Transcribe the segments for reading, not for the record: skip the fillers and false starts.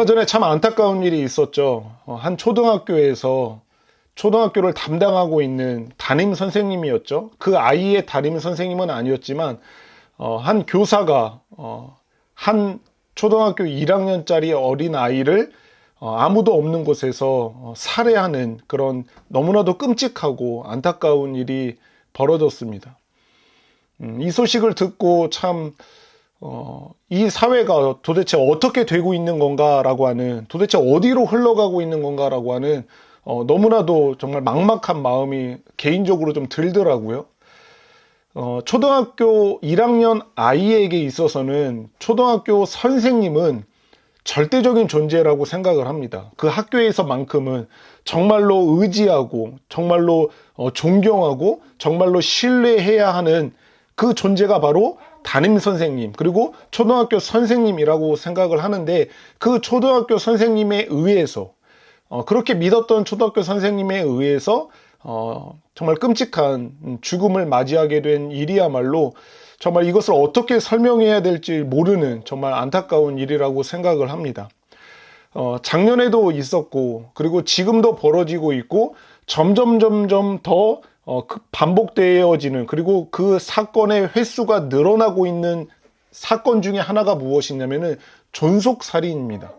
얼마 전에 참 안타까운 일이 있었죠. 한 초등학교에서 초등학교를 담당하고 있는 담임 선생님이었죠. 그 아이의 담임 선생님은 아니었지만 한 교사가 한 초등학교 1학년짜리 어린 아이를 아무도 없는 곳에서 살해하는 그런 너무나도 끔찍하고 안타까운 일이 벌어졌습니다. 이 소식을 듣고 참 이 사회가 도대체 어떻게 되고 있는 건가라고 하는, 도대체 어디로 흘러가고 있는 건가라고 하는 너무나도 정말 막막한 마음이 개인적으로 좀 들더라고요. 초등학교 1학년 아이에게 있어서는 초등학교 선생님은 절대적인 존재라고 생각을 합니다. 그 학교에서만큼은 정말로 의지하고 정말로 존경하고 정말로 신뢰해야 하는 그 존재가 바로 담임 선생님, 그리고 초등학교 선생님이라고 생각을 하는데, 그 초등학교 선생님에 의해서 그렇게 믿었던 초등학교 선생님에 의해서 정말 끔찍한 죽음을 맞이하게 된 일이야말로 정말 이것을 어떻게 설명해야 될지 모르는 정말 안타까운 일이라고 생각을 합니다. 작년에도 있었고, 그리고 지금도 벌어지고 있고, 점점 더 반복되어지는, 그리고 그 사건의 횟수가 늘어나고 있는 사건 중에 하나가 무엇이냐면은 존속살인입니다.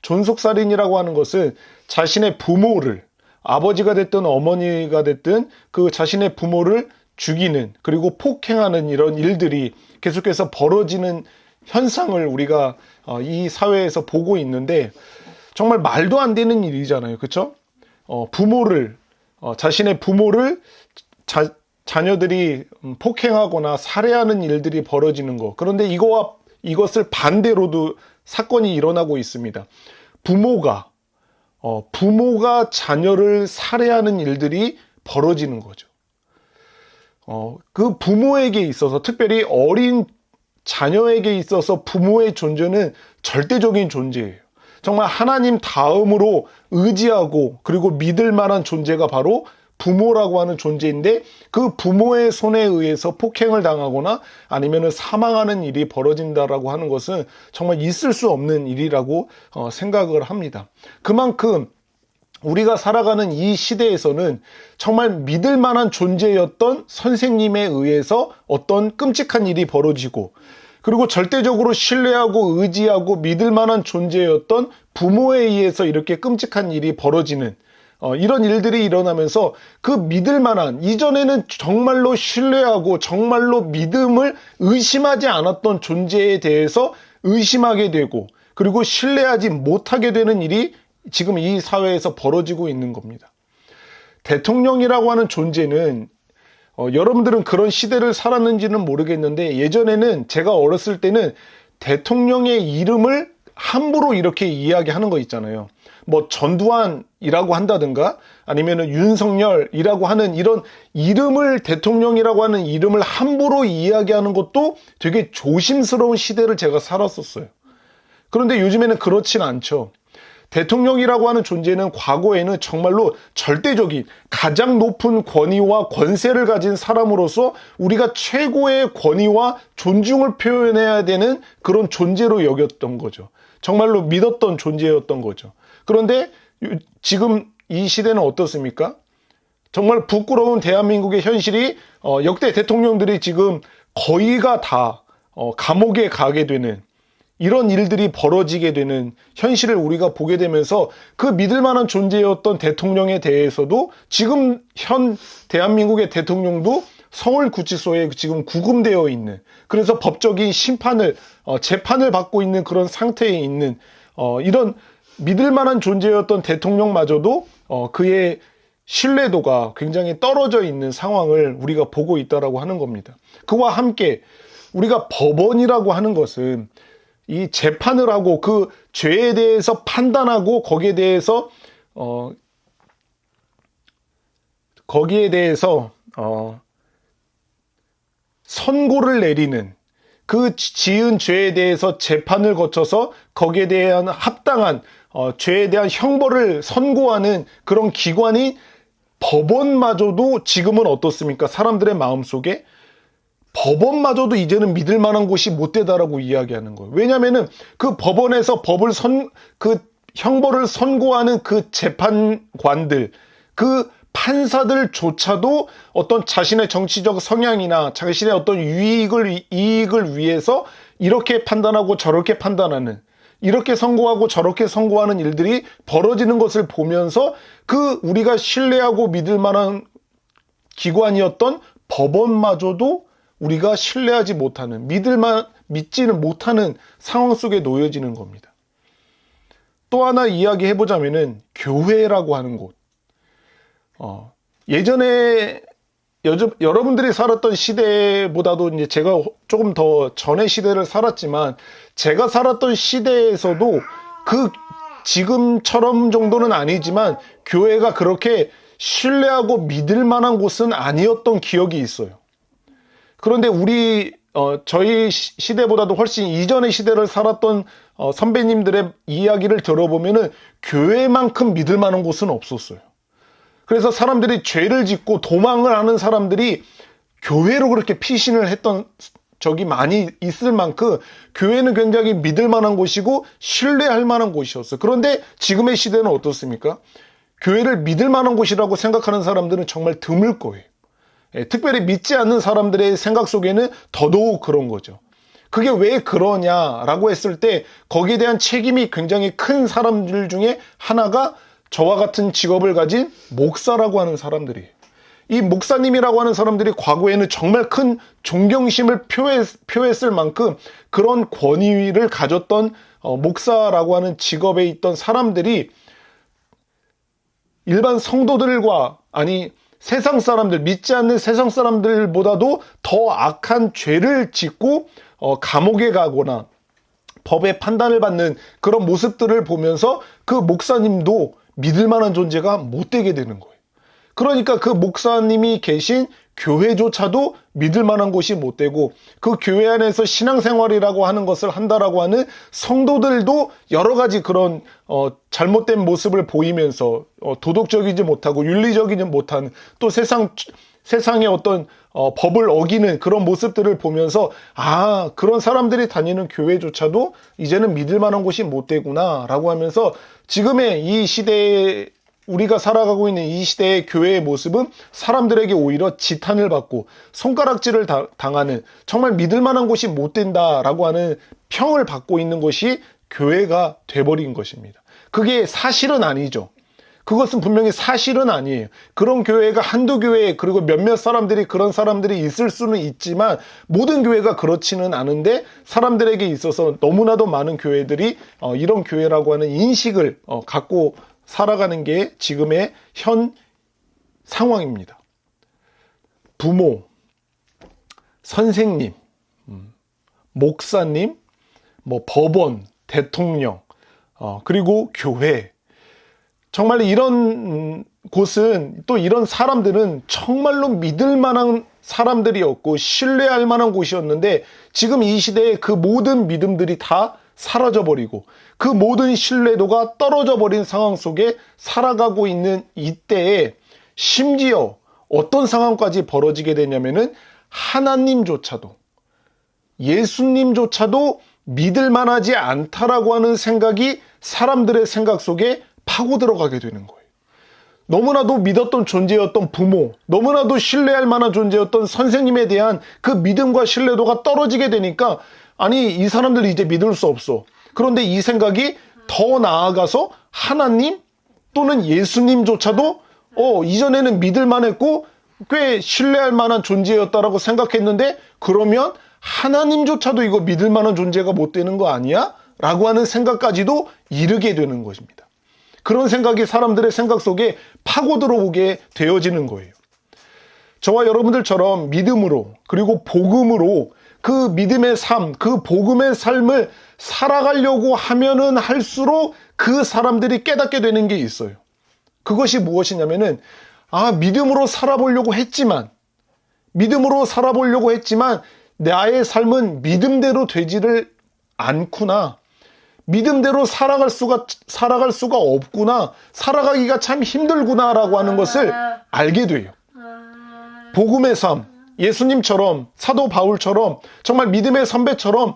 존속살인이라고 하는 것은 자신의 부모를, 아버지가 됐든 어머니가 됐든 그 자신의 부모를 죽이는, 그리고 폭행하는 이런 일들이 계속해서 벌어지는 현상을 우리가 이 사회에서 보고 있는데, 정말 말도 안 되는 일이잖아요. 그렇죠? 자신의 부모를 자녀들이 폭행하거나 살해하는 일들이 벌어지는 것. 그런데 이것을 반대로도 사건이 일어나고 있습니다. 부모가 자녀를 살해하는 일들이 벌어지는 거죠. 그 부모에게 있어서, 특별히 어린 자녀에게 있어서 부모의 존재는 절대적인 존재예요. 정말 하나님 다음으로 의지하고 그리고 믿을 만한 존재가 바로 부모라고 하는 존재인데, 그 부모의 손에 의해서 폭행을 당하거나 아니면 사망하는 일이 벌어진다라고 하는 것은 정말 있을 수 없는 일이라고 생각을 합니다. 그만큼 우리가 살아가는 이 시대에서는 정말 믿을 만한 존재였던 선생님에 의해서 어떤 끔찍한 일이 벌어지고, 그리고 절대적으로 신뢰하고 의지하고 믿을 만한 존재였던 부모에 의해서 이렇게 끔찍한 일이 벌어지는 이런 일들이 일어나면서, 그 믿을 만한, 이전에는 정말로 신뢰하고 정말로 믿음을 의심하지 않았던 존재에 대해서 의심하게 되고, 그리고 신뢰하지 못하게 되는 일이 지금 이 사회에서 벌어지고 있는 겁니다. 대통령이라고 하는 존재는 여러분들은 그런 시대를 살았는지는 모르겠는데, 예전에는 제가 어렸을 때는 대통령의 이름을 함부로 이렇게 이야기하는 거 있잖아요. 뭐 전두환이라고 한다든가 아니면은 윤석열이라고 하는 이런 이름을, 대통령이라고 하는 이름을 함부로 이야기하는 것도 되게 조심스러운 시대를 제가 살았었어요. 그런데 요즘에는 그렇진 않죠. 대통령이라고 하는 존재는 과거에는 정말로 절대적인 가장 높은 권위와 권세를 가진 사람으로서 우리가 최고의 권위와 존중을 표현해야 되는 그런 존재로 여겼던 거죠. 정말로 믿었던 존재였던 거죠. 그런데 지금 이 시대는 어떻습니까? 정말 부끄러운 대한민국의 현실이 역대 대통령들이 지금 거의가 다 감옥에 가게 되는 이런 일들이 벌어지게 되는 현실을 우리가 보게 되면서, 그 믿을 만한 존재였던 대통령에 대해서도 지금 현 대한민국의 대통령도 서울구치소에 지금 구금되어 있는, 그래서 법적인 재판을 받고 있는 그런 상태에 있는 이런 믿을 만한 존재였던 대통령마저도 그의 신뢰도가 굉장히 떨어져 있는 상황을 우리가 보고 있다라고 하는 겁니다. 그와 함께 우리가 법원이라고 하는 것은 이 재판을 하고 그 죄에 대해서 판단하고 거기에 대해서 선고를 내리는, 그 지은 죄에 대해서 재판을 거쳐서 거기에 대한 합당한 죄에 대한 형벌을 선고하는 그런 기관이 법원마저도 지금은 어떻습니까? 사람들의 마음속에 법원마저도 이제는 믿을 만한 곳이 못 되다라고 이야기하는 거예요. 왜냐하면은 그 법원에서 그 형벌을 선고하는 그 재판관들, 그 판사들조차도 어떤 자신의 정치적 성향이나 자신의 어떤 이익을 위해서 이렇게 판단하고 저렇게 판단하는, 이렇게 선고하고 저렇게 선고하는 일들이 벌어지는 것을 보면서 그 우리가 신뢰하고 믿을 만한 기관이었던 법원마저도 우리가 신뢰하지 못하는, 믿지는 못하는 상황 속에 놓여지는 겁니다. 또 하나 이야기해보자면은 교회라고 하는 곳. 예전에 여러분들이 살았던 시대보다도 이제 제가 조금 더 전의 시대를 살았지만, 제가 살았던 시대에서도 그 지금처럼 정도는 아니지만 교회가 그렇게 신뢰하고 믿을 만한 곳은 아니었던 기억이 있어요. 그런데 저희 시대보다도 훨씬 이전의 시대를 살았던 선배님들의 이야기를 들어보면은 교회만큼 믿을 만한 곳은 없었어요. 그래서 사람들이 죄를 짓고 도망을 하는 사람들이 교회로 그렇게 피신을 했던 적이 많이 있을 만큼 교회는 굉장히 믿을 만한 곳이고 신뢰할 만한 곳이었어요. 그런데 지금의 시대는 어떻습니까? 교회를 믿을 만한 곳이라고 생각하는 사람들은 정말 드물 거예요. 특별히 믿지 않는 사람들의 생각 속에는 더더욱 그런 거죠. 그게 왜 그러냐라고 했을 때 거기에 대한 책임이 굉장히 큰 사람들 중에 하나가 저와 같은 직업을 가진 목사라고 하는 사람들이에요. 이 목사님이라고 하는 사람들이 과거에는 정말 큰 존경심을 표했을 만큼 그런 권위를 가졌던 목사라고 하는 직업에 있던 사람들이 일반 성도들과, 아니 세상 사람들, 믿지 않는 세상 사람들보다도 더 악한 죄를 짓고 감옥에 가거나 법의 판단을 받는 그런 모습들을 보면서 그 목사님도 믿을 만한 존재가 못 되게 되는 거예요. 그러니까 그 목사님이 계신 교회조차도 믿을 만한 곳이 못 되고, 그 교회 안에서 신앙생활이라고 하는 것을 한다라고 하는 성도들도 여러 가지 그런 잘못된 모습을 보이면서 도덕적이지 못하고 윤리적이지 못한, 또 세상의 어떤 법을 어기는 그런 모습들을 보면서 그런 사람들이 다니는 교회조차도 이제는 믿을 만한 곳이 못 되구나 라고 하면서 지금의 이 시대에, 우리가 살아가고 있는 이 시대의 교회의 모습은 사람들에게 오히려 지탄을 받고 손가락질을 당하는, 정말 믿을 만한 곳이 못 된다라고 하는 평을 받고 있는 것이 교회가 돼버린 것입니다. 그게 사실은 아니죠. 그것은 분명히 사실은 아니에요. 그런 교회가 한두 교회, 그리고 몇몇 사람들이, 그런 사람들이 있을 수는 있지만 모든 교회가 그렇지는 않은데, 사람들에게 있어서 너무나도 많은 교회들이 이런 교회라고 하는 인식을 갖고 살아가는 게 지금의 현 상황입니다. 부모, 선생님, 목사님, 법원, 대통령, 그리고 교회. 정말 이런 곳은, 또 이런 사람들은 정말로 믿을 만한 사람들이었고 신뢰할 만한 곳이었는데, 지금 이 시대에 그 모든 믿음들이 다 사라져버리고 그 모든 신뢰도가 떨어져버린 상황 속에 살아가고 있는 이때에, 심지어 어떤 상황까지 벌어지게 되냐면은 하나님조차도, 예수님조차도 믿을 만하지 않다라고 하는 생각이 사람들의 생각 속에 파고 들어가게 되는 거예요. 너무나도 믿었던 존재였던 부모, 너무나도 신뢰할 만한 존재였던 선생님에 대한 그 믿음과 신뢰도가 떨어지게 되니까, 아니 이 사람들 이제 믿을 수 없어. 그런데 이 생각이 더 나아가서 하나님 또는 예수님조차도 이전에는 믿을 만했고 꽤 신뢰할 만한 존재였다라고 생각했는데, 그러면 하나님조차도 이거 믿을 만한 존재가 못 되는 거 아니야? 라고 하는 생각까지도 이르게 되는 것입니다. 그런 생각이 사람들의 생각 속에 파고 들어오게 되어지는 거예요. 저와 여러분들처럼 믿음으로, 그리고 복음으로 그 믿음의 삶, 그 복음의 삶을 살아가려고 하면은 할수록 그 사람들이 깨닫게 되는 게 있어요. 그것이 무엇이냐면은, 믿음으로 살아보려고 했지만 나의 삶은 믿음대로 되지를 않구나. 믿음대로 살아갈 수가 없구나. 살아가기가 참 힘들구나라고 하는 것을 알게 돼요. 복음의 삶, 예수님처럼, 사도 바울처럼, 정말 믿음의 선배처럼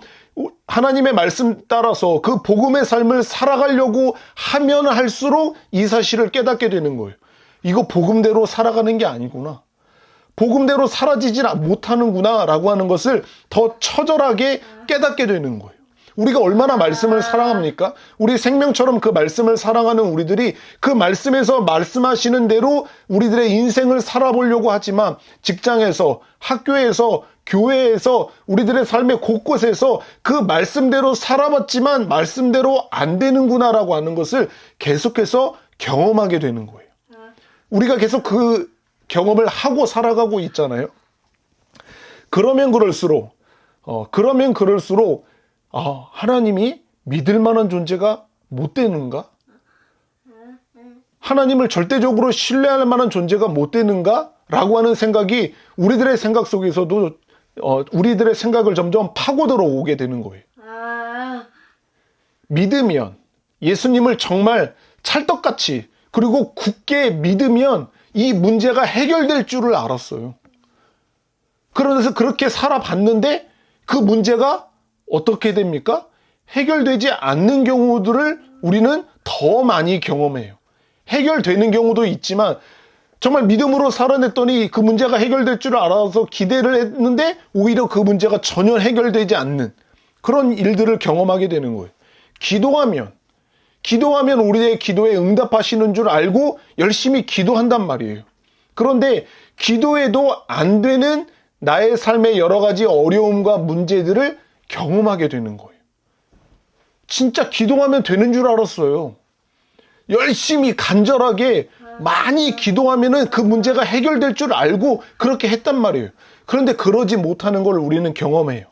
하나님의 말씀 따라서 그 복음의 삶을 살아가려고 하면 할수록 이 사실을 깨닫게 되는 거예요. 이거 복음대로 살아가는 게 아니구나. 복음대로 사라지질 못하는구나 라고 하는 것을 더 처절하게 깨닫게 되는 거예요. 우리가 얼마나 말씀을 사랑합니까? 우리 생명처럼 그 말씀을 사랑하는 우리들이 그 말씀에서 말씀하시는 대로 우리들의 인생을 살아보려고 하지만 직장에서, 학교에서, 교회에서, 우리들의 삶의 곳곳에서 그 말씀대로 살아봤지만 말씀대로 안 되는구나라고 하는 것을 계속해서 경험하게 되는 거예요. 우리가 계속 그 경험을 하고 살아가고 있잖아요. 그러면 그럴수록 하나님이 믿을 만한 존재가 못 되는가? 하나님을 절대적으로 신뢰할 만한 존재가 못 되는가? 라고 하는 생각이 우리들의 생각 속에서도 우리들의 생각을 점점 파고들어 오게 되는 거예요. 믿으면, 예수님을 정말 찰떡같이 그리고 굳게 믿으면 이 문제가 해결될 줄을 알았어요. 그래서 그렇게 살아봤는데 그 문제가 어떻게 됩니까? 해결되지 않는 경우들을 우리는 더 많이 경험해요. 해결되는 경우도 있지만 정말 믿음으로 살아냈더니 그 문제가 해결될 줄 알아서 기대를 했는데 오히려 그 문제가 전혀 해결되지 않는 그런 일들을 경험하게 되는 거예요. 기도하면 우리의 기도에 응답하시는 줄 알고 열심히 기도한단 말이에요. 그런데 기도해도 안 되는 나의 삶의 여러 가지 어려움과 문제들을 경험하게 되는 거예요. 진짜 기도하면 되는 줄 알았어요. 열심히 간절하게 많이 기도하면은 그 문제가 해결될 줄 알고 그렇게 했단 말이에요. 그런데 그러지 못하는 걸 우리는 경험해요.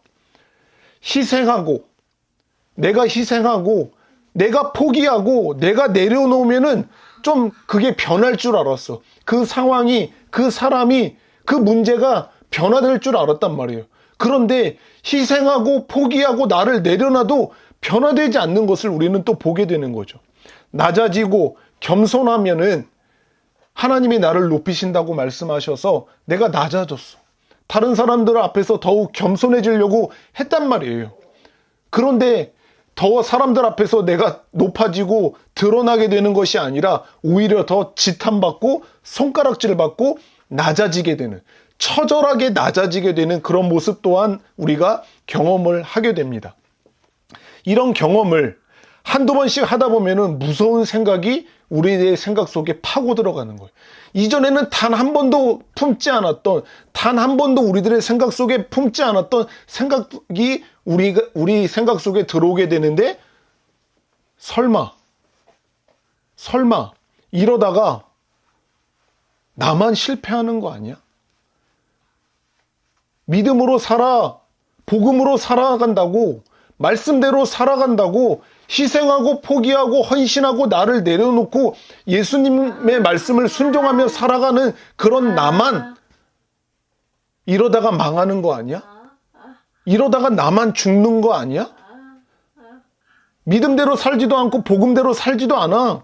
내가 포기하고 내가 내려놓으면은 좀 그게 변할 줄 알았어. 그 상황이, 그 사람이, 그 문제가 변화될 줄 알았단 말이에요. 그런데 희생하고 포기하고 나를 내려놔도 변화되지 않는 것을 우리는 또 보게 되는 거죠. 낮아지고 겸손하면은 하나님이 나를 높이신다고 말씀하셔서 내가 낮아졌어. 다른 사람들 앞에서 더욱 겸손해지려고 했단 말이에요. 그런데 더 사람들 앞에서 내가 높아지고 드러나게 되는 것이 아니라 오히려 더 지탄받고 손가락질을 받고 낮아지게 되는, 처절하게 낮아지게 되는 그런 모습 또한 우리가 경험을 하게 됩니다. 이런 경험을 한두 번씩 하다 보면은 무서운 생각이 우리의 생각 속에 파고 들어가는 거예요. 이전에는 단 한 번도 품지 않았던, 단 한 번도 우리들의 생각 속에 품지 않았던 생각이 우리 생각 속에 들어오게 되는데, 설마 이러다가 나만 실패하는 거 아니야? 믿음으로 복음으로 살아간다고, 말씀대로 살아간다고, 희생하고 포기하고 헌신하고 나를 내려놓고 예수님의 말씀을 순종하며 살아가는 그런 나만 이러다가 망하는 거 아니야? 이러다가 나만 죽는 거 아니야? 믿음대로 살지도 않고 복음대로 살지도 않아.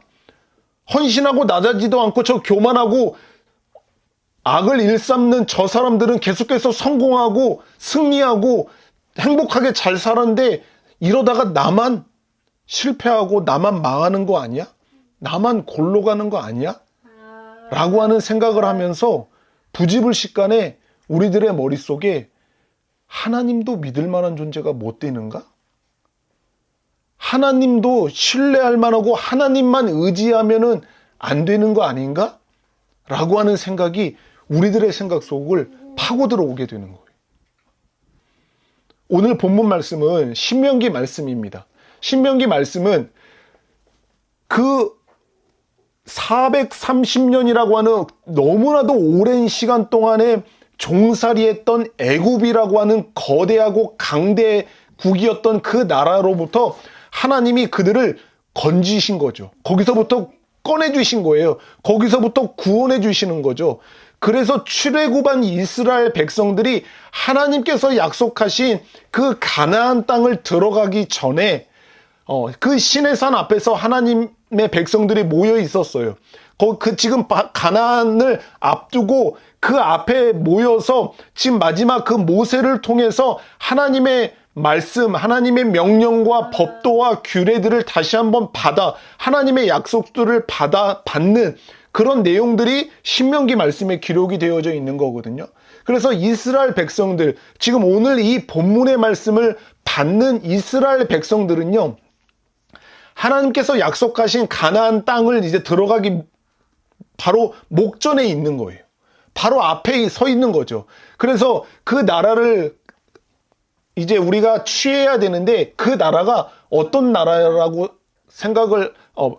헌신하고 낮아지도 않고 저 교만하고 악을 일삼는 저 사람들은 계속해서 성공하고 승리하고 행복하게 잘 살았는데 이러다가 나만 실패하고 나만 망하는 거 아니야? 나만 골로 가는 거 아니야? 라고 하는 생각을 하면서 부지불식간에 우리들의 머릿속에 하나님도 믿을 만한 존재가 못 되는가? 하나님도 신뢰할 만하고 하나님만 의지하면은 안 되는 거 아닌가? 라고 하는 생각이 우리들의 생각 속을 파고들어 오게 되는 거예요. 오늘 본문 말씀은 신명기 말씀입니다. 신명기 말씀은 그 430년이라고 하는 너무나도 오랜 시간 동안에 종살이했던 애굽이라고 하는 거대하고 강대국이었던 그 나라로부터 하나님이 그들을 건지신 거죠. 거기서부터 꺼내주신 거예요. 거기서부터 구원해 주시는 거죠. 그래서 출애굽한 이스라엘 백성들이 하나님께서 약속하신 그 가나안 땅을 들어가기 전에 그 시내산 앞에서 하나님의 백성들이 모여 있었어요. 그 지금 가나안을 앞두고 그 앞에 모여서 지금 마지막 그 모세를 통해서 하나님의 말씀, 하나님의 명령과 법도와 규례들을 다시 한번 받아 하나님의 약속들을 받는 그런 내용들이 신명기 말씀에 기록이 되어져 있는 거거든요. 그래서 이스라엘 백성들, 지금 오늘 이 본문의 말씀을 받는 이스라엘 백성들은요, 하나님께서 약속하신 가나안 땅을 이제 들어가기 바로 목전에 있는 거예요. 바로 앞에 서 있는 거죠. 그래서 그 나라를 이제 우리가 취해야 되는데, 그 나라가 어떤 나라라고 생각을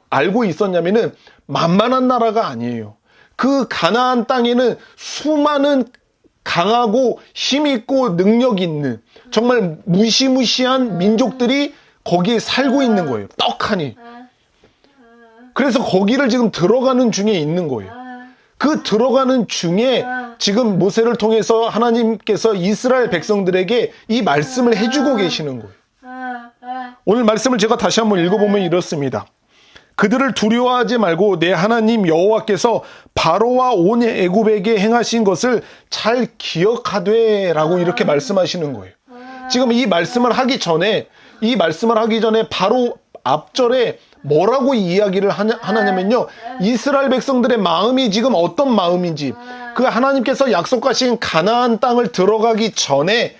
알고 있었냐면은 만만한 나라가 아니에요. 그 가나안 땅에는 수많은 강하고 힘있고 능력 있는 정말 무시무시한 민족들이 거기에 살고 있는 거예요. 떡하니. 그래서 거기를 지금 들어가는 중에 있는 거예요. 그 들어가는 중에 지금 모세를 통해서 하나님께서 이스라엘 백성들에게 이 말씀을 해주고 계시는 거예요. 오늘 말씀을 제가 다시 한번 읽어보면 이렇습니다. 그들을 두려워하지 말고 내 하나님 여호와께서 바로와 온 애굽에게 행하신 것을 잘 기억하되 라고 이렇게 말씀하시는 거예요. 지금 이 말씀을 하기 전에 바로 앞절에 뭐라고 이야기를 하냐면요, 이스라엘 백성들의 마음이 지금 어떤 마음인지, 그 하나님께서 약속하신 가나안 땅을 들어가기 전에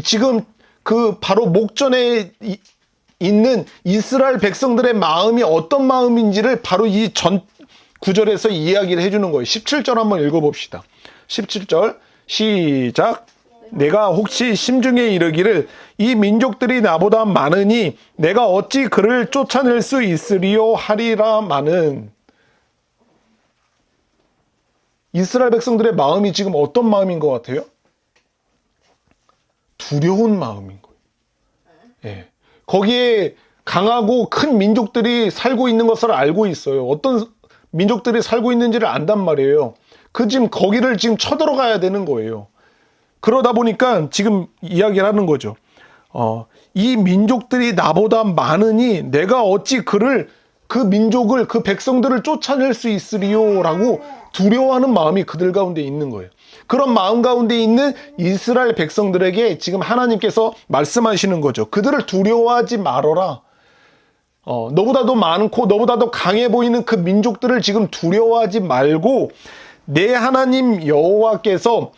지금 그 바로 목전에 있는 이스라엘 백성들의 마음이 어떤 마음인지를 바로 이 전 구절에서 이야기를 해주는 거예요. 17절 한번 읽어봅시다. 17절 시작. 내가 혹시 심중에 이르기를 이 민족들이 나보다 많으니 내가 어찌 그를 쫓아낼 수 있으리요 하리라마는. 이스라엘 백성들의 마음이 지금 어떤 마음인 것 같아요? 두려운 마음인 거예요. 예. 거기에 강하고 큰 민족들이 살고 있는 것을 알고 있어요. 어떤 민족들이 살고 있는지를 안단 말이에요. 지금 거기를 지금 쳐들어가야 되는 거예요. 그러다 보니까 지금 이야기를 하는 거죠. 이 민족들이 나보다 많으니 내가 어찌 그 민족을, 그 백성들을 쫓아낼 수 있으리요 라고 두려워하는 마음이 그들 가운데 있는 거예요. 그런 마음 가운데 있는 이스라엘 백성들에게 지금 하나님께서 말씀하시는 거죠. 그들을 두려워하지 말어라. 너보다도 많고 너보다도 강해 보이는 그 민족들을 지금 두려워하지 말고 내 하나님 여호와께서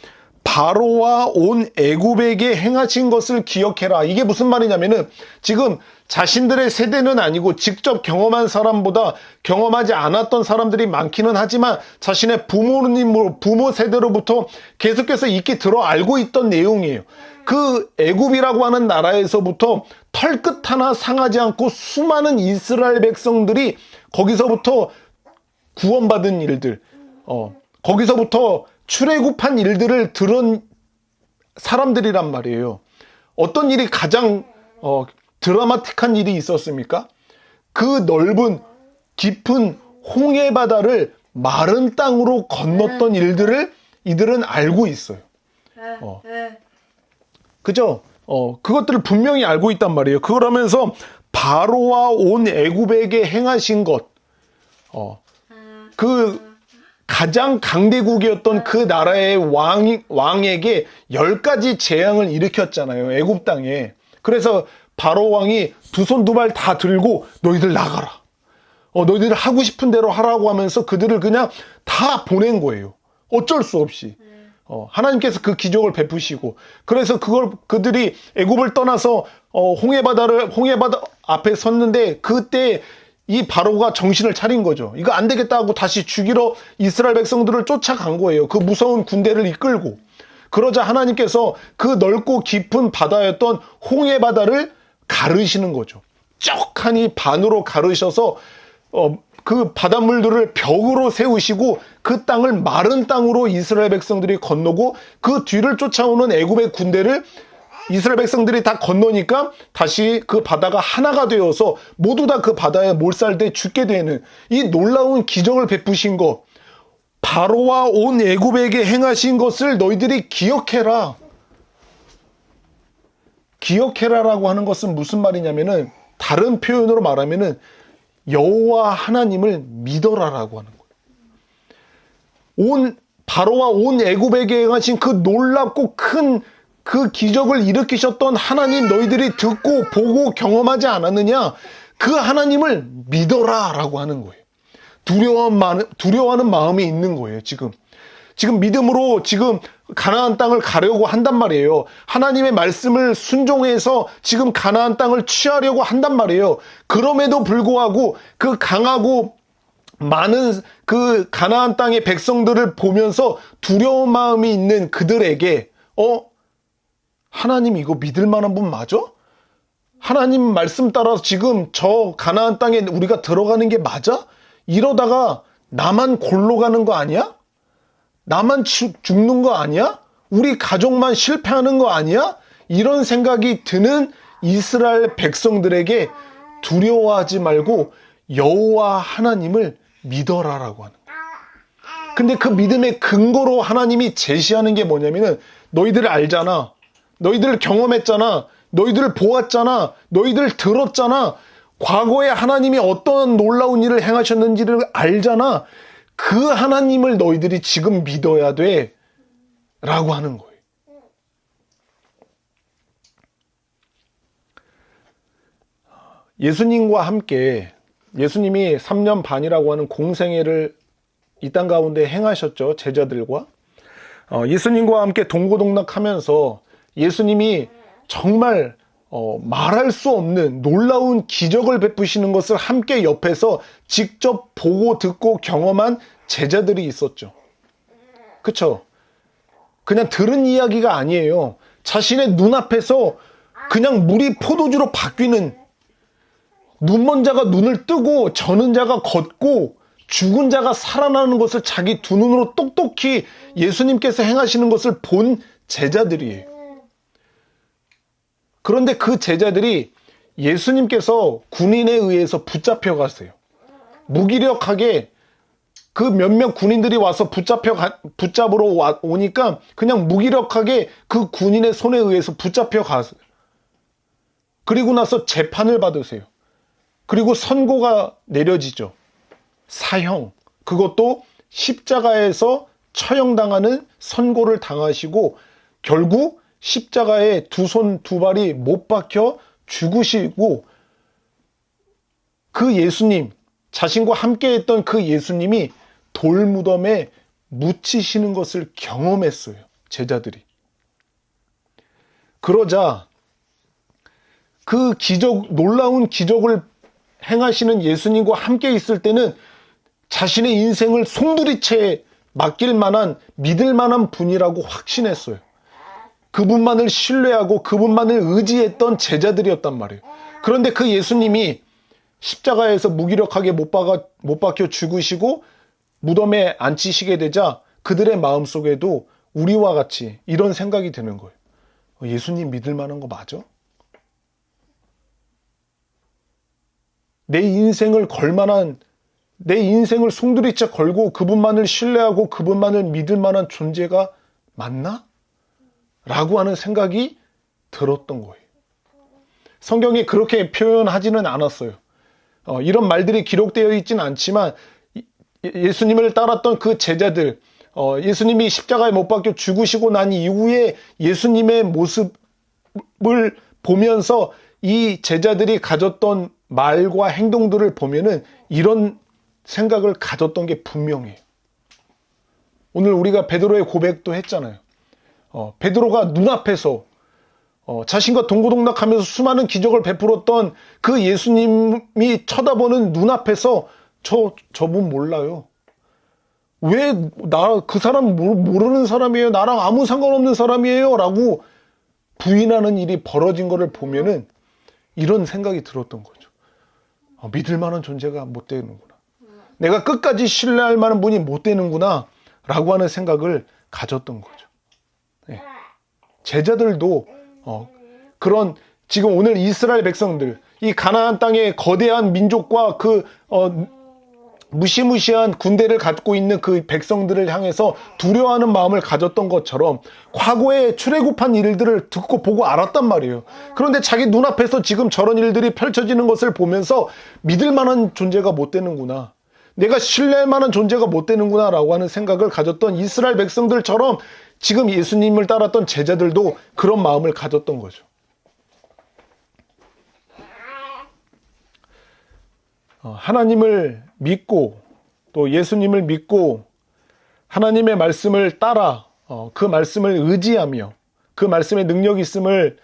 바로와 온 애굽에게 행하신 것을 기억해라. 이게 무슨 말이냐면은 지금 자신들의 세대는 아니고 직접 경험한 사람보다 경험하지 않았던 사람들이 많기는 하지만 자신의 부모 세대로부터 계속해서 익히 들어 알고 있던 내용이에요. 그 애굽이라고 하는 나라에서부터 털끝 하나 상하지 않고 수많은 이스라엘 백성들이 거기서부터 구원받은 일들, 거기서부터 출애굽한 일들을 들은 사람들이란 말이에요. 어떤 일이 가장 드라마틱한 일이 있었습니까? 그 넓은 깊은 홍해 바다를 마른 땅으로 건넜던 일들을 이들은 알고 있어요. 그죠? 그것들을 분명히 알고 있단 말이에요. 그러면서 바로와 온 애굽에게 행하신 것, 그 가장 강대국이었던 그 나라의 왕에게 10가지 재앙을 일으켰잖아요. 애굽 땅에. 그래서 바로 왕이 두 손 두 발 다 들고 너희들 나가라. 너희들 하고 싶은 대로 하라고 하면서 그들을 그냥 다 보낸 거예요. 어쩔 수 없이. 하나님께서 그 기적을 베푸시고, 그래서 그들이 애굽을 떠나서 홍해 바다 앞에 섰는데, 그때 이 바로가 정신을 차린 거죠. 이거 안 되겠다 하고 다시 죽이러 이스라엘 백성들을 쫓아간 거예요. 그 무서운 군대를 이끌고. 그러자 하나님께서 그 넓고 깊은 바다였던 홍해 바다를 가르시는 거죠. 쩍하니 반으로 가르셔서 그 바닷물들을 벽으로 세우시고 그 땅을 마른 땅으로 이스라엘 백성들이 건너고, 그 뒤를 쫓아오는 애굽의 군대를 이스라엘 백성들이 다 건너니까 다시 그 바다가 하나가 되어서 모두 다 그 바다에 몰살돼 죽게 되는 이 놀라운 기적을 베푸신 것, 바로와 온 애굽에게 행하신 것을 너희들이 기억해라. 기억해라라고 하는 것은 무슨 말이냐면은, 다른 표현으로 말하면은 여호와 하나님을 믿어라라고 하는 거예요. 온 바로와 온 애굽에게 행하신 그 놀랍고 큰 그 기적을 일으키셨던 하나님 너희들이 듣고 보고 경험하지 않았느냐? 그 하나님을 믿어라 라고 하는 거예요. 두려워하는 마음이 있는 거예요. 지금 믿음으로 지금 가나안 땅을 가려고 한단 말이에요. 하나님의 말씀을 순종해서 지금 가나안 땅을 취하려고 한단 말이에요. 그럼에도 불구하고 그 강하고 많은 그 가나안 땅의 백성들을 보면서 두려운 마음이 있는 그들에게 하나님 이거 믿을 만한 분 맞아? 하나님 말씀 따라서 지금 저 가나안 땅에 우리가 들어가는 게 맞아? 이러다가 나만 골로 가는 거 아니야? 나만 죽는 거 아니야? 우리 가족만 실패하는 거 아니야? 이런 생각이 드는 이스라엘 백성들에게 두려워하지 말고 여호와 하나님을 믿어라라고 하는 거예요. 근데 그 믿음의 근거로 하나님이 제시하는 게 뭐냐면은 너희들 알잖아. 너희들 경험했잖아. 너희들 보았잖아. 너희들 들었잖아. 과거에 하나님이 어떤 놀라운 일을 행하셨는지를 알잖아. 그 하나님을 너희들이 지금 믿어야 돼 라고 하는 거예요. 예수님과 함께 예수님이 3년 반이라고 하는 공생애를 이 땅 가운데 행하셨죠. 제자들과 예수님과 함께 동고동락하면서 예수님이 정말 말할 수 없는 놀라운 기적을 베푸시는 것을 함께 옆에서 직접 보고 듣고 경험한 제자들이 있었죠. 그쵸? 그냥 들은 이야기가 아니에요. 자신의 눈앞에서 그냥 물이 포도주로 바뀌는, 눈먼 자가 눈을 뜨고 저는 자가 걷고 죽은 자가 살아나는 것을 자기 두 눈으로 똑똑히 예수님께서 행하시는 것을 본 제자들이에요. 그런데 그 제자들이 예수님께서 군인에 의해서 붙잡혀 갔어요. 무기력하게 그 몇몇 군인들이 와서 붙잡으러 오니까 그냥 무기력하게 그 군인의 손에 의해서 붙잡혀 갔어요. 그리고 나서 재판을 받으세요. 그리고 선고가 내려지죠. 사형. 그것도 십자가에서 처형당하는 선고를 당하시고 결국 십자가에 두 손 두 발이 못 박혀 죽으시고 그 예수님, 자신과 함께 했던 그 예수님이 돌무덤에 묻히시는 것을 경험했어요. 제자들이. 그러자 그 기적, 놀라운 기적을 행하시는 예수님과 함께 있을 때는 자신의 인생을 송두리째 맡길 만한, 믿을 만한 분이라고 확신했어요. 그분만을 신뢰하고 그분만을 의지했던 제자들이었단 말이에요. 그런데 그 예수님이 십자가에서 무기력하게 못 박혀 죽으시고 무덤에 앉히시게 되자 그들의 마음속에도 우리와 같이 이런 생각이 드는 거예요. 예수님 믿을 만한 거 맞아? 내 인생을 걸만한, 내 인생을 송두리째 걸고 그분만을 신뢰하고 그분만을 믿을 만한 존재가 맞나? 라고 하는 생각이 들었던 거예요. 성경이 그렇게 표현하지는 않았어요. 이런 말들이 기록되어 있지는 않지만 예수님을 따랐던 그 제자들, 예수님이 십자가에 못 박혀 죽으시고 난 이후에 예수님의 모습을 보면서 이 제자들이 가졌던 말과 행동들을 보면은 이런 생각을 가졌던 게 분명해요. 오늘 우리가 베드로의 고백도 했잖아요. 베드로가 눈앞에서 자신과 동고동락하면서 수많은 기적을 베풀었던 그 예수님이 쳐다보는 눈앞에서 저분 몰라요. 왜 그 사람 모르는 사람이에요. 나랑 아무 상관없는 사람이에요. 라고 부인하는 일이 벌어진 것을 보면은 이런 생각이 들었던 거죠. 믿을 만한 존재가 못 되는구나. 내가 끝까지 신뢰할 만한 분이 못 되는구나. 라고 하는 생각을 가졌던 거죠. 네. 제자들도 그런 지금 오늘 이스라엘 백성들, 이 가나안 땅의 거대한 민족과 그 무시무시한 군대를 갖고 있는 그 백성들을 향해서 두려워하는 마음을 가졌던 것처럼 과거에 출애굽한 일들을 듣고 보고 알았단 말이에요. 그런데 자기 눈앞에서 지금 저런 일들이 펼쳐지는 것을 보면서 믿을 만한 존재가 못 되는구나. 내가 신뢰할 만한 존재가 못 되는구나 라고 하는 생각을 가졌던 이스라엘 백성들처럼 지금 예수님을 따랐던 제자들도 그런 마음을 가졌던 거죠. 하나님을 믿고 또 예수님을 믿고 하나님의 말씀을 따라 그 말씀을 의지하며 그 말씀에 능력이 있음을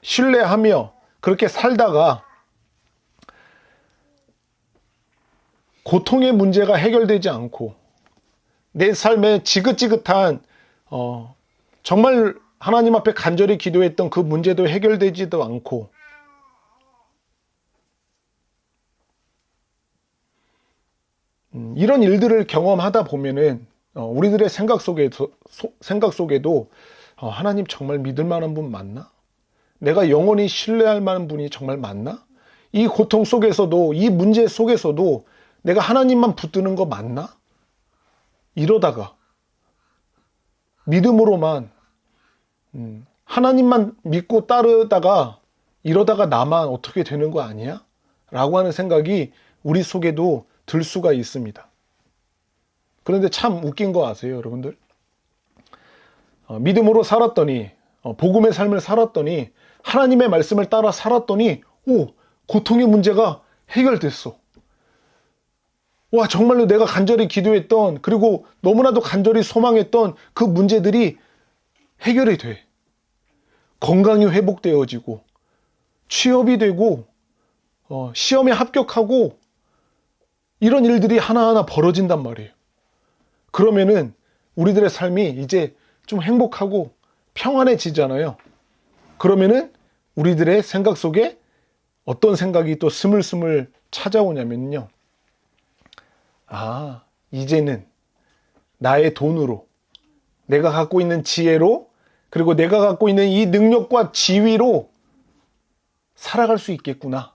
신뢰하며 그렇게 살다가 고통의 문제가 해결되지 않고 내 삶에 지긋지긋한 정말 하나님 앞에 간절히 기도했던 그 문제도 해결되지도 않고 이런 일들을 경험하다 보면은 우리들의 생각 속에도 하나님 정말 믿을 만한 분 맞나? 내가 영원히 신뢰할 만한 분이 정말 맞나? 이 고통 속에서도 이 문제 속에서도 내가 하나님만 붙드는 거 맞나? 이러다가 믿음으로만 하나님만 믿고 따르다가 이러다가 나만 어떻게 되는 거 아니야? 라고 하는 생각이 우리 속에도 들 수가 있습니다. 그런데 참 웃긴 거 아세요, 여러분들? 믿음으로 살았더니 복음의 삶을 살았더니 하나님의 말씀을 따라 살았더니 고통의 문제가 해결됐어. 와, 정말로 내가 간절히 기도했던 그리고 너무나도 간절히 소망했던 그 문제들이 해결이 돼. 건강이 회복되어지고 취업이 되고 시험에 합격하고 이런 일들이 하나하나 벌어진단 말이에요. 그러면은 우리들의 삶이 이제 좀 행복하고 평안해지잖아요. 그러면은 우리들의 생각 속에 어떤 생각이 또 스물스물 찾아오냐면요. 이제는 나의 돈으로, 내가 갖고 있는 지혜로, 그리고 내가 갖고 있는 이 능력과 지위로 살아갈 수 있겠구나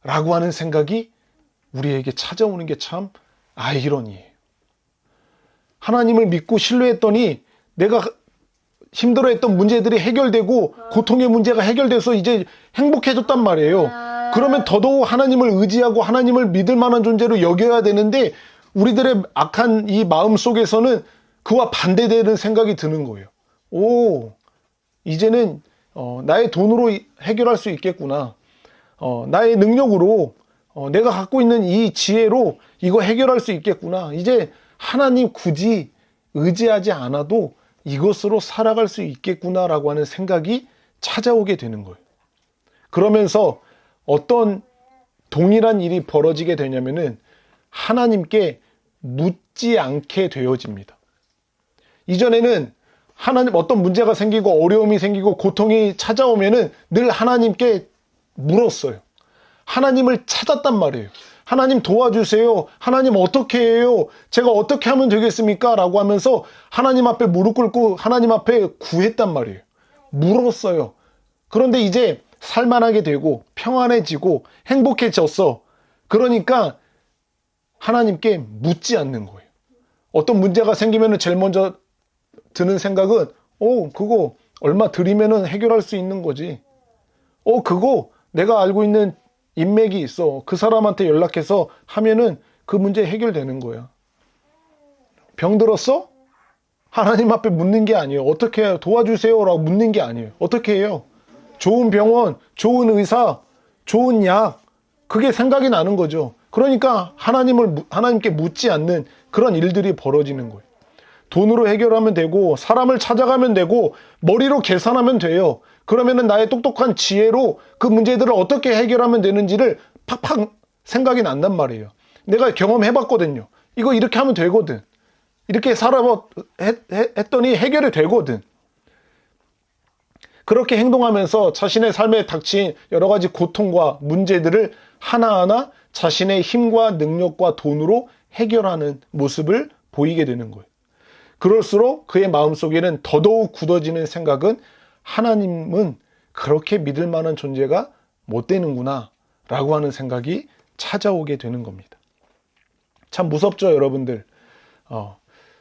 라고 하는 생각이 우리에게 찾아오는 게 참 아이러니예요. 하나님을 믿고 신뢰했더니 내가 힘들어했던 문제들이 해결되고 고통의 문제가 해결돼서 이제 행복해졌단 말이에요. 그러면 더더욱 하나님을 의지하고 하나님을 믿을 만한 존재로 여겨야 되는데 우리들의 악한 이 마음 속에서는 그와 반대되는 생각이 드는 거예요. 이제는 나의 돈으로 해결할 수 있겠구나. 나의 능력으로 내가 갖고 있는 이 지혜로 이거 해결할 수 있겠구나. 이제 하나님 굳이 의지하지 않아도 이것으로 살아갈 수 있겠구나라고 하는 생각이 찾아오게 되는 거예요. 그러면서 어떤 동일한 일이 벌어지게 되냐면은 하나님께 묻지 않게 되어집니다. 이전에는 하나님 어떤 문제가 생기고 어려움이 생기고 고통이 찾아오면은 늘 하나님께 물었어요. 하나님을 찾았단 말이에요. 하나님 도와주세요. 하나님 어떻게 해요? 제가 어떻게 하면 되겠습니까? 라고 하면서 하나님 앞에 무릎 꿇고 하나님 앞에 구했단 말이에요. 물었어요. 그런데 이제 살만하게 되고 평안해지고 행복해졌어. 그러니까 하나님께 묻지 않는 거예요. 어떤 문제가 생기면 제일 먼저 드는 생각은 그거 얼마 드리면 해결할 수 있는 거지. 그거 내가 알고 있는 인맥이 있어. 그 사람한테 연락해서 하면은 그 문제 해결되는 거야. 병 들었어? 하나님 앞에 묻는 게 아니에요. 어떻게 해요? 도와주세요 라고 묻는 게 아니에요. 어떻게 해요? 좋은 병원, 좋은 의사, 좋은 약, 그게 생각이 나는 거죠. 그러니까 하나님께 묻지 않는 그런 일들이 벌어지는 거예요. 돈으로 해결하면 되고 사람을 찾아가면 되고 머리로 계산하면 돼요. 그러면은 나의 똑똑한 지혜로 그 문제들을 어떻게 해결하면 되는지를 팍팍 생각이 난단 말이에요. 내가 경험해봤거든요. 이거 이렇게 하면 되거든. 이렇게 했더니 해결이 되거든. 그렇게 행동하면서 자신의 삶에 닥친 여러 가지 고통과 문제들을 하나하나 자신의 힘과 능력과 돈으로 해결하는 모습을 보이게 되는 거예요. 그럴수록 그의 마음속에는 더더욱 굳어지는 생각은 하나님은 그렇게 믿을 만한 존재가 못 되는구나 라고 하는 생각이 찾아오게 되는 겁니다. 참 무섭죠, 여러분들.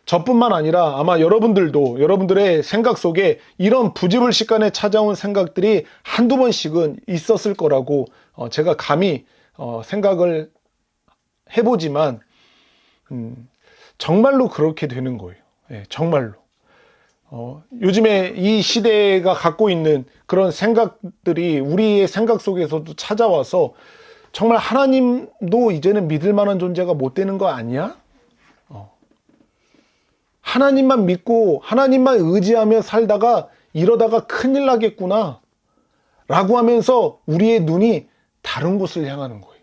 저뿐만 아니라 아마 여러분들도 여러분들의 생각 속에 이런 부지불식간에 찾아온 생각들이 한두 번씩은 있었을 거라고 제가 감히 생각을 해보지만 정말로 그렇게 되는 거예요. 예, 정말로. 요즘에 이 시대가 갖고 있는 그런 생각들이 우리의 생각 속에서도 찾아와서 정말 하나님도 이제는 믿을 만한 존재가 못 되는 거 아니야? 하나님만 믿고 하나님만 의지하며 살다가 이러다가 큰일 나겠구나 라고 하면서 우리의 눈이 다른 곳을 향하는 거예요.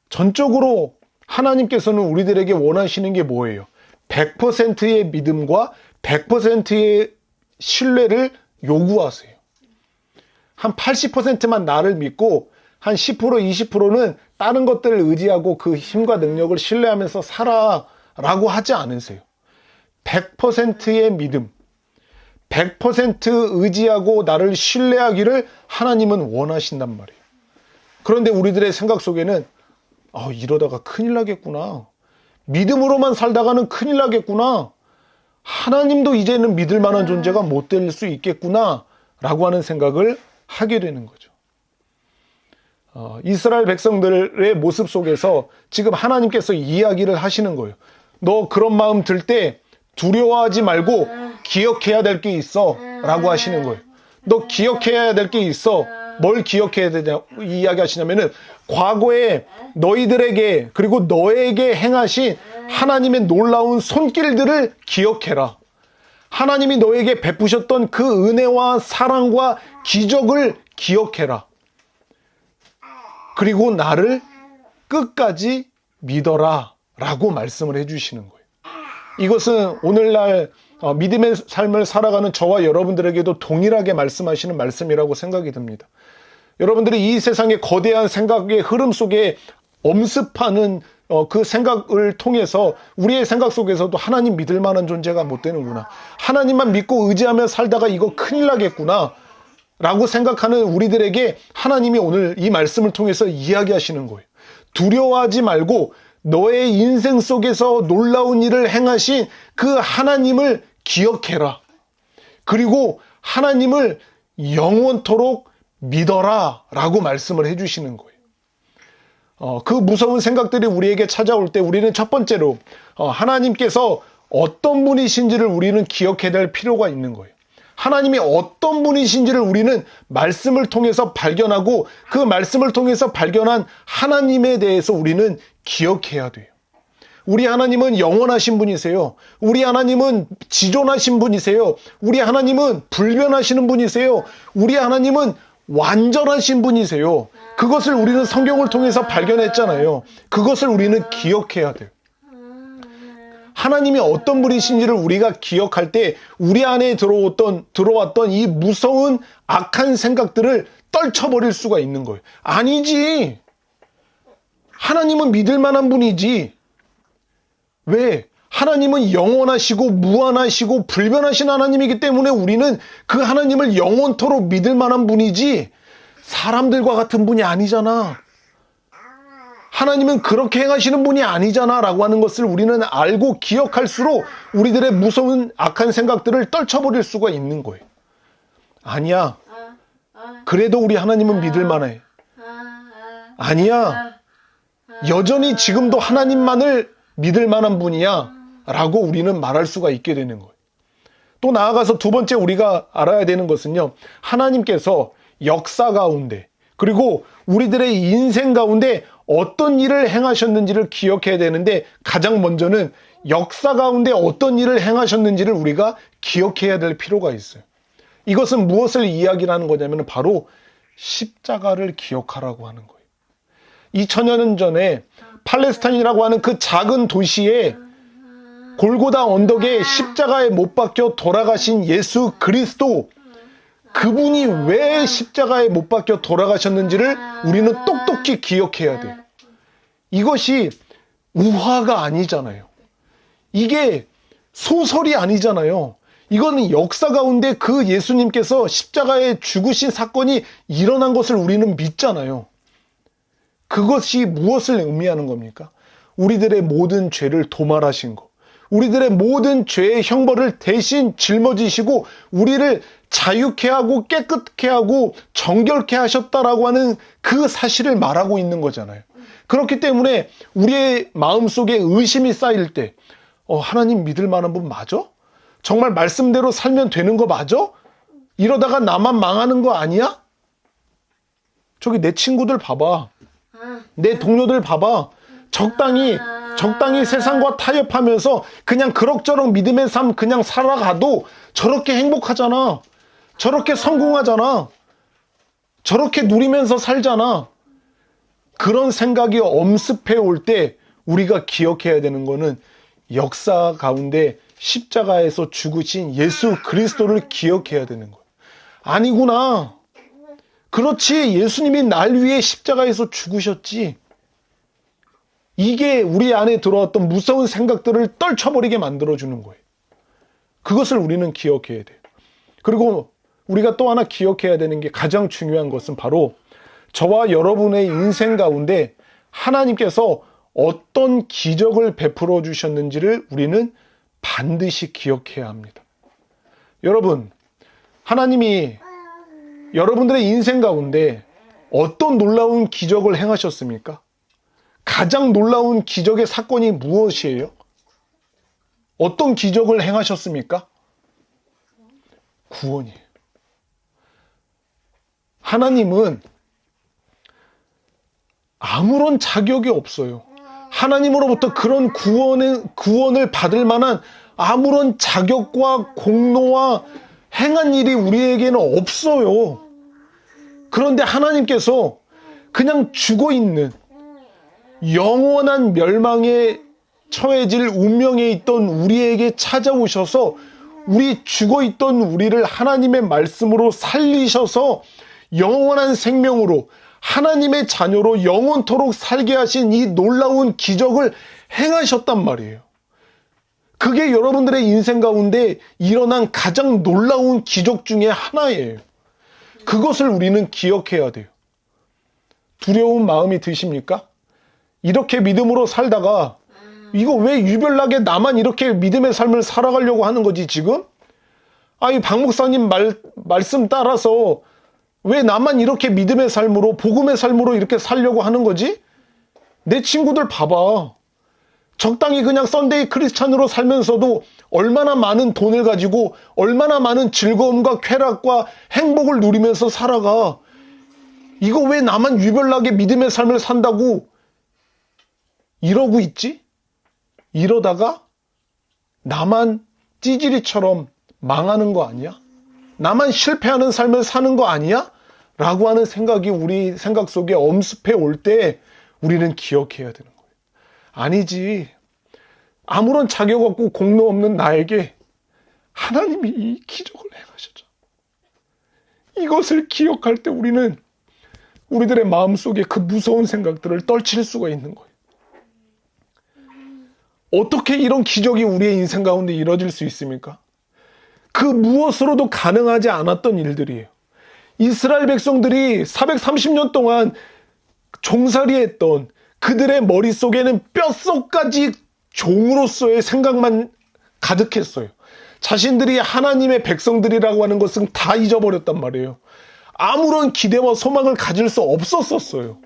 전적으로 하나님께서는 우리들에게 원하시는 게 뭐예요? 100%의 믿음과 100%의 신뢰를 요구하세요. 한 80%만 나를 믿고 한 10%, 20%는 다른 것들을 의지하고 그 힘과 능력을 신뢰하면서 살아라고 하지 않으세요. 100%의 믿음, 100% 의지하고 나를 신뢰하기를 하나님은 원하신단 말이에요. 그런데 우리들의 생각 속에는 이러다가 큰일 나겠구나. 믿음으로만 살다가는 큰일 나겠구나. 하나님도 이제는 믿을 만한 존재가 못 될 수 있겠구나 라고 하는 생각을 하게 되는 거죠. 이스라엘 백성들의 모습 속에서 지금 하나님께서 이야기를 하시는 거예요. 너 그런 마음 들 때 두려워하지 말고 기억해야 될 게 있어 라고 하시는 거예요. 너 기억해야 될 게 있어. 뭘 기억해야 되냐 이야기 하시냐면은 과거에 너희들에게 그리고 너에게 행하신 하나님의 놀라운 손길들을 기억해라. 하나님이 너에게 베푸셨던 그 은혜와 사랑과 기적을 기억해라. 그리고 나를 끝까지 믿어라 라고 말씀을 해주시는 거예요. 이것은 오늘날 믿음의 삶을 살아가는 저와 여러분들에게도 동일하게 말씀하시는 말씀이라고 생각이 듭니다. 여러분들이 이 세상의 거대한 생각의 흐름 속에 엄습하는 그 생각을 통해서 우리의 생각 속에서도 하나님 믿을 만한 존재가 못 되는구나. 하나님만 믿고 의지하며 살다가 이거 큰일 나겠구나 라고 생각하는 우리들에게 하나님이 오늘 이 말씀을 통해서 이야기하시는 거예요. 두려워하지 말고 너의 인생 속에서 놀라운 일을 행하신 그 하나님을 기억해라. 그리고 하나님을 영원토록 믿어라 라고 말씀을 해주시는 거예요. 그 무서운 생각들이 우리에게 찾아올 때 우리는 첫 번째로 하나님께서 어떤 분이신지를 우리는 기억해야 될 필요가 있는 거예요. 하나님이 어떤 분이신지를 우리는 말씀을 통해서 발견하고 그 말씀을 통해서 발견한 하나님에 대해서 우리는 기억해야 돼요. 우리 하나님은 영원하신 분이세요. 우리 하나님은 지존하신 분이세요. 우리 하나님은 불변하시는 분이세요. 우리 하나님은 완전하신 분이세요. 그것을 우리는 성경을 통해서 발견했잖아요. 그것을 우리는 기억해야 돼요. 하나님이 어떤 분이신지를 우리가 기억할 때 우리 안에 들어왔던 이 무서운 악한 생각들을 떨쳐버릴 수가 있는 거예요. 아니지. 하나님은 믿을 만한 분이지. 왜? 하나님은 영원하시고 무한하시고 불변하신 하나님이기 때문에 우리는 그 하나님을 영원토록 믿을 만한 분이지 사람들과 같은 분이 아니잖아. 하나님은 그렇게 행하시는 분이 아니잖아 라고 하는 것을 우리는 알고 기억할수록 우리들의 무서운 악한 생각들을 떨쳐버릴 수가 있는 거예요. 아니야. 그래도 우리 하나님은 믿을 만해. 아니야. 여전히 지금도 하나님만을 믿을 만한 분이야 라고 우리는 말할 수가 있게 되는 거예요. 또 나아가서 두 번째 우리가 알아야 되는 것은요, 하나님께서 역사 가운데 그리고 우리들의 인생 가운데 어떤 일을 행하셨는지를 기억해야 되는데 가장 먼저는 역사 가운데 어떤 일을 행하셨는지를 우리가 기억해야 될 필요가 있어요. 이것은 무엇을 이야기하는 거냐면 바로 십자가를 기억하라고 하는 거예요. 2000여 년 전에 팔레스타인이라고 하는 그 작은 도시에 골고다 언덕에 십자가에 못 박혀 돌아가신 예수 그리스도, 그분이 왜 십자가에 못 박혀 돌아가셨는지를 우리는 똑똑히 기억해야 돼요. 이것이 우화가 아니잖아요. 이게 소설이 아니잖아요. 이거는 역사 가운데 그 예수님께서 십자가에 죽으신 사건이 일어난 것을 우리는 믿잖아요. 그것이 무엇을 의미하는 겁니까? 우리들의 모든 죄를 도말하신 것, 우리들의 모든 죄의 형벌을 대신 짊어지시고 우리를 자유케 하고 깨끗게 하고 정결케 하셨다라고 하는 그 사실을 말하고 있는 거잖아요. 그렇기 때문에 우리의 마음속에 의심이 쌓일 때 하나님 믿을 만한 분 맞아? 정말 말씀대로 살면 되는 거 맞아? 이러다가 나만 망하는 거 아니야? 저기 내 친구들 봐봐. 내 동료들 봐봐. 적당히 세상과 타협하면서 그냥 그럭저럭 믿음의 삶 그냥 살아가도 저렇게 행복하잖아. 저렇게 성공하잖아. 저렇게 누리면서 살잖아. 그런 생각이 엄습해 올 때 우리가 기억해야 되는 거는 역사 가운데 십자가에서 죽으신 예수 그리스도를 기억해야 되는 거예요. 아니구나. 그렇지. 예수님이 날 위해 십자가에서 죽으셨지. 이게 우리 안에 들어왔던 무서운 생각들을 떨쳐버리게 만들어주는 거예요. 그것을 우리는 기억해야 돼요. 그리고 우리가 또 하나 기억해야 되는 게 가장 중요한 것은 바로 저와 여러분의 인생 가운데 하나님께서 어떤 기적을 베풀어 주셨는지를 우리는 반드시 기억해야 합니다. 여러분, 하나님이 여러분들의 인생 가운데 어떤 놀라운 기적을 행하셨습니까? 가장 놀라운 기적의 사건이 무엇이에요? 어떤 기적을 행하셨습니까? 구원이에요. 하나님은 아무런 자격이 없어요. 하나님으로부터 그런 구원을 받을 만한 아무런 자격과 공로와 행한 일이 우리에게는 없어요. 그런데 하나님께서 그냥 죽어있는 영원한 멸망에 처해질 운명에 있던 우리에게 찾아오셔서 우리 죽어있던 우리를 하나님의 말씀으로 살리셔서 영원한 생명으로 하나님의 자녀로 영원토록 살게 하신 이 놀라운 기적을 행하셨단 말이에요. 그게 여러분들의 인생 가운데 일어난 가장 놀라운 기적 중에 하나예요. 그것을 우리는 기억해야 돼요. 두려운 마음이 드십니까? 이렇게 믿음으로 살다가 이거 왜 유별나게 나만 이렇게 믿음의 삶을 살아가려고 하는 거지 지금? 아니 박 목사님 말씀 따라서 왜 나만 이렇게 믿음의 삶으로 복음의 삶으로 이렇게 살려고 하는 거지? 내 친구들 봐봐. 적당히 그냥 썬데이 크리스찬으로 살면서도 얼마나 많은 돈을 가지고 얼마나 많은 즐거움과 쾌락과 행복을 누리면서 살아가. 이거 왜 나만 유별나게 믿음의 삶을 산다고 이러고 있지? 이러다가 나만 찌질이처럼 망하는 거 아니야? 나만 실패하는 삶을 사는 거 아니야? 라고 하는 생각이 우리 생각 속에 엄습해 올 때 우리는 기억해야 되는 거예요. 아니지. 아무런 자격 없고 공로 없는 나에게 하나님이 이 기적을 행하셨죠. 이것을 기억할 때 우리는 우리들의 마음속에 그 무서운 생각들을 떨칠 수가 있는 거예요. 어떻게 이런 기적이 우리의 인생 가운데 이루어질 수 있습니까? 그 무엇으로도 가능하지 않았던 일들이에요. 이스라엘 백성들이 430년 동안 종살이했던 그들의 머릿속에는 뼛속까지 종으로서의 생각만 가득했어요. 자신들이 하나님의 백성들이라고 하는 것은 다 잊어버렸단 말이에요. 아무런 기대와 소망을 가질 수 없었어요.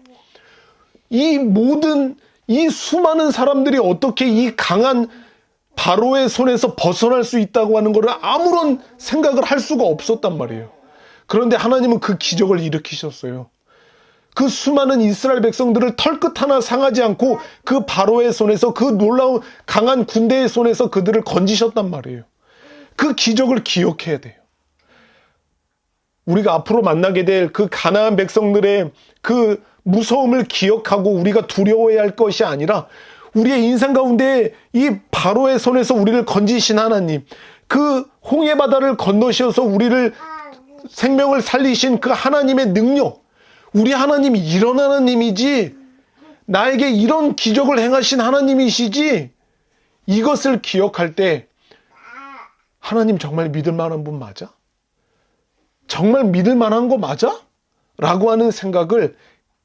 이 수많은 사람들이 어떻게 이 강한 바로의 손에서 벗어날 수 있다고 하는 것을 아무런 생각을 할 수가 없었단 말이에요. 그런데 하나님은 그 기적을 일으키셨어요. 그 수많은 이스라엘 백성들을 털끝 하나 상하지 않고 그 바로의 손에서 그 놀라운 강한 군대의 손에서 그들을 건지셨단 말이에요. 그 기적을 기억해야 돼요. 우리가 앞으로 만나게 될 그 가나안 백성들의 그 무서움을 기억하고 우리가 두려워해야 할 것이 아니라 우리의 인생 가운데 이 바로의 손에서 우리를 건지신 하나님, 그 홍해 바다를 건너셔서 우리를 생명을 살리신 그 하나님의 능력, 우리 하나님이 이런 하나님이지 나에게 이런 기적을 행하신 하나님이시지, 이것을 기억할 때 하나님 정말 믿을 만한 분 맞아? 정말 믿을 만한 거 맞아? 라고 하는 생각을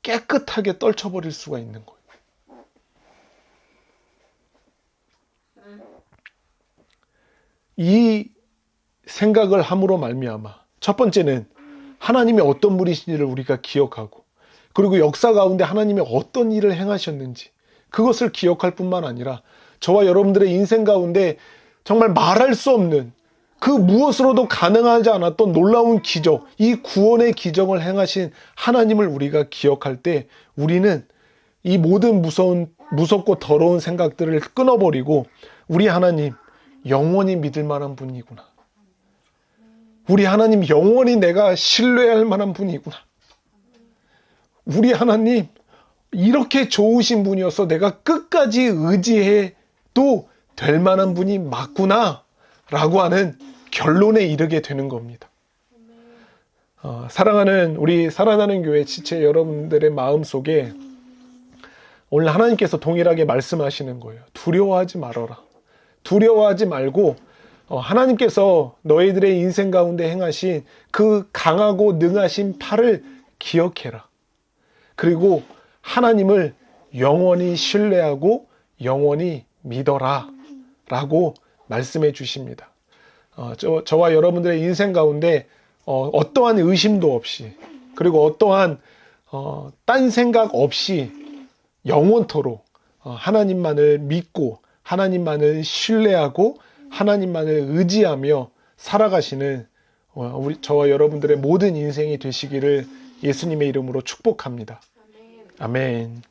깨끗하게 떨쳐버릴 수가 있는 거예요. 이 생각을 함으로 말미암아 첫 번째는 하나님이 어떤 분이신지를 우리가 기억하고, 그리고 역사 가운데 하나님이 어떤 일을 행하셨는지 그것을 기억할 뿐만 아니라 저와 여러분들의 인생 가운데 정말 말할 수 없는 그 무엇으로도 가능하지 않았던 놀라운 기적, 이 구원의 기적을 행하신 하나님을 우리가 기억할 때 우리는 이 모든 무섭고 더러운 생각들을 끊어버리고 우리 하나님 영원히 믿을 만한 분이구나. 우리 하나님 영원히 내가 신뢰할 만한 분이구나. 우리 하나님 이렇게 좋으신 분이어서 내가 끝까지 의지해도 될 만한 분이 맞구나 라고 하는 결론에 이르게 되는 겁니다. 사랑하는 우리 살아나는 교회 지체 여러분들의 마음속에 오늘 하나님께서 동일하게 말씀하시는 거예요. 두려워하지 말아라. 두려워하지 말고 하나님께서 너희들의 인생 가운데 행하신 그 강하고 능하신 팔을 기억해라. 그리고 하나님을 영원히 신뢰하고 영원히 믿어라 라고 말씀해 주십니다. 저와 여러분들의 인생 가운데 어떠한 의심도 없이 그리고 어떠한 딴 생각 없이 영원토록 하나님만을 믿고 하나님만을 신뢰하고 하나님만을 의지하며 살아가시는 저와 여러분들의 모든 인생이 되시기를 예수님의 이름으로 축복합니다. 아멘.